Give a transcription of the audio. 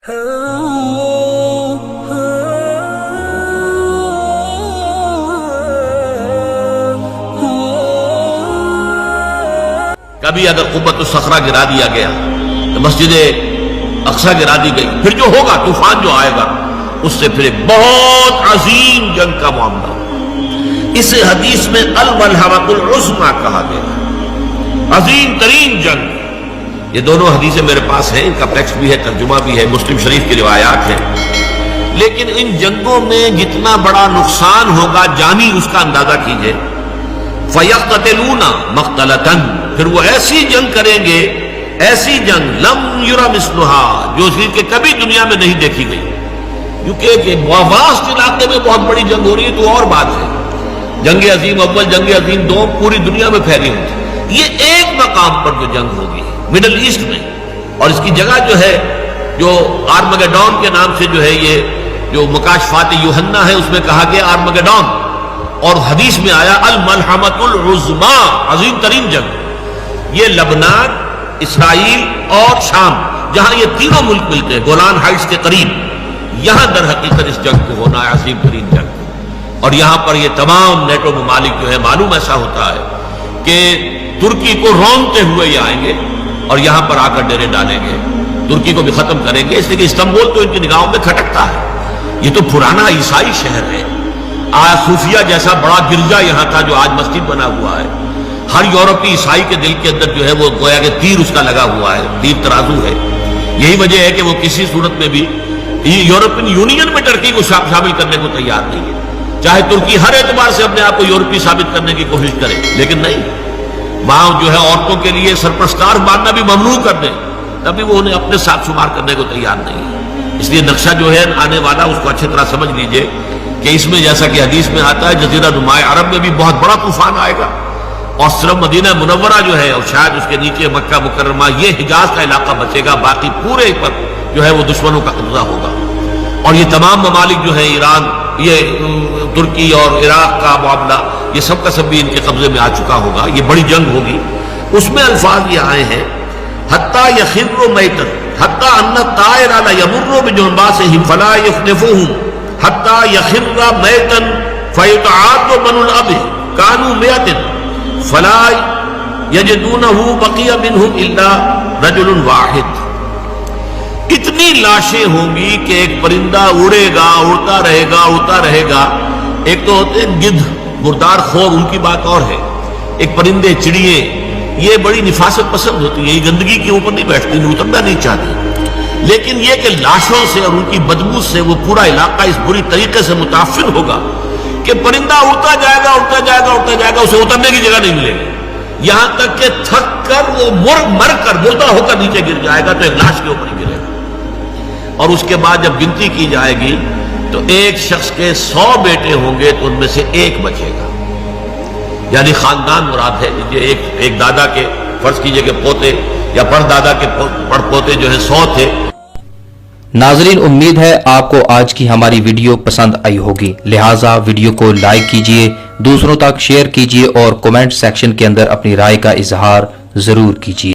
کبھی اگر قبۃ الصخرہ گرا دیا گیا تو مسجد اقصی گرا دی گئی، پھر جو ہوگا طوفان جو آئے گا اس سے پھر ایک بہت عظیم جنگ کا معاملہ ہوگا۔ اس حدیث میں الملحمۃ العظمیٰ کہا گیا، عظیم ترین جنگ۔ یہ دونوں حدیثیں میرے پاس ہیں، ان کا ٹیکسٹ بھی ہے، ترجمہ بھی ہے، مسلم شریف کی روایات ہیں۔ لیکن ان جنگوں میں جتنا بڑا نقصان ہوگا جانی اس کا اندازہ کیجئے۔ فَيَقْتَتِلُونَ مَقْتَلَةً، پھر وہ ایسی جنگ کریں گے، ایسی جنگ لم یرى مثلها، جو چیز کہ کبھی دنیا میں نہیں دیکھی گئی۔ کیونکہ واسط علاقے میں بہت بڑی جنگ ہو رہی ہے تو اور بات ہے، جنگ عظیم اول، جنگ عظیم دوم پوری دنیا میں پھیلی ہوئی۔ یہ ایک مقام پر جو جنگ ہوگی مڈل ایسٹ میں، اور اس کی جگہ جو ہے جو آرمگیڈون کے نام سے جو ہے یہ جو مکاشفات یوحنا ہے اس میں کہا گیا آرمگیڈون، اور حدیث میں آیا الملحمۃ العظمیٰ، عظیم ترین جنگ۔ یہ لبنان، اسرائیل اور شام، جہاں یہ تینوں ملک ملتے ہیں گولان ہائٹس کے قریب، یہاں در حقیقت اس جنگ کو ہونا ہے، عظیم ترین جنگ۔ اور یہاں پر یہ تمام نیٹو ممالک جو ہے، معلوم ایسا ہوتا ہے کہ ترکی کو رونتے ہوئے یہ آئیں گے اور یہاں پر آ کر ڈیرے ڈالیں گے، ترکی کو بھی ختم کریں گے، اس لیے کہ استنبول تو ان کی نگاہوں میں کھٹکتا ہے۔ یہ تو پرانا عیسائی شہر ہے، صوفیہ جیسا بڑا گرجا یہاں تھا جو آج مسجد بنا ہوا ہے۔ ہر یورپی عیسائی کے دل کے اندر جو ہے وہ گویا کہ تیر اس کا لگا ہوا ہے، تیر ترازو ہے۔ یہی وجہ ہے کہ وہ کسی صورت میں بھی یورپین یونین میں ترکی کو شامل کرنے کو تیار نہیں ہے، چاہے ترکی ہر اعتبار سے اپنے آپ کو یورپی ثابت کرنے کی کوشش کرے، لیکن نہیں، وہاں جو ہے عورتوں کے لیے سرپرستار ماننا بھی ممنوع کر دیں تبھی وہ انہیں اپنے ساتھ شمار کرنے کو تیار نہیں ہے۔ اس لیے نقشہ جو ہے آنے والا اس کو اچھی طرح سمجھ لیجئے کہ اس میں جیسا کہ حدیث میں آتا ہے جزیرہ نماء عرب میں بھی بہت بڑا طوفان آئے گا، اور صرف مدینہ منورہ جو ہے اور شاید اس کے نیچے مکہ مکرمہ، یہ حجاز کا علاقہ بچے گا، باقی پورے پر جو ہے وہ دشمنوں کا قبضہ ہوگا۔ اور یہ تمام ممالک جو ہے ایران، یہ ترکی اور عراق کا معاملہ، یہ سب کا سب بھی ان کے قبضے میں آ چکا ہوگا، یہ بڑی جنگ ہوگی۔ اس میں الفاظ یہ آئے ہیں حتیٰ یخر میتا حتیٰ ان الطائر لیمر بجنباسہم فلا یخلفوہم حتیٰ یخر میتا فیتعاد بنو الاب کانوا مئۃ فلا یجدونہ بقی منہم الا رجل واحد۔ اتنی لاشیں ہوں گی کہ ایک پرندہ اڑے گا، اڑتا رہے گا، اڑتا رہے گا۔ ایک تو ہوتے ہیں گدھ، مردار خور، ان کی بات اور ہے۔ ایک پرندے، چڑیے، یہ بڑی نفاست پسند ہوتی ہیں، یہ گندگی کے اوپر نہیں بیٹھتی، اترنا نہیں چاہتی، لیکن یہ کہ لاشوں سے اور ان کی بدبو سے وہ پورا علاقہ اس بری طریقے سے متاثر ہوگا کہ پرندہ اڑتا جائے گا، اڑتا جائے گا، اڑتا جائے گا، اسے اترنے کی جگہ نہیں ملے گی، یہاں تک کہ تھک کر وہ مر کر مردہ ہو کر نیچے گر جائے گا تو ایک لاش کے اوپر ہی گرے گا۔ اور اس کے بعد جب گنتی کی جائے گی تو ایک شخص کے 100 بیٹے ہوں گے تو ان میں سے ایک بچے گا، یعنی خاندان مراد ہے۔ ایک دادا کے فرض کیجئے کہ پوتے یا پردادا کے پڑپوتے جو ہیں 100 تھے۔ ناظرین، امید ہے آپ کو آج کی ہماری ویڈیو پسند آئی ہوگی، لہٰذا ویڈیو کو لائک کیجئے، دوسروں تک شیئر کیجئے اور کومنٹ سیکشن کے اندر اپنی رائے کا اظہار ضرور کیجئے۔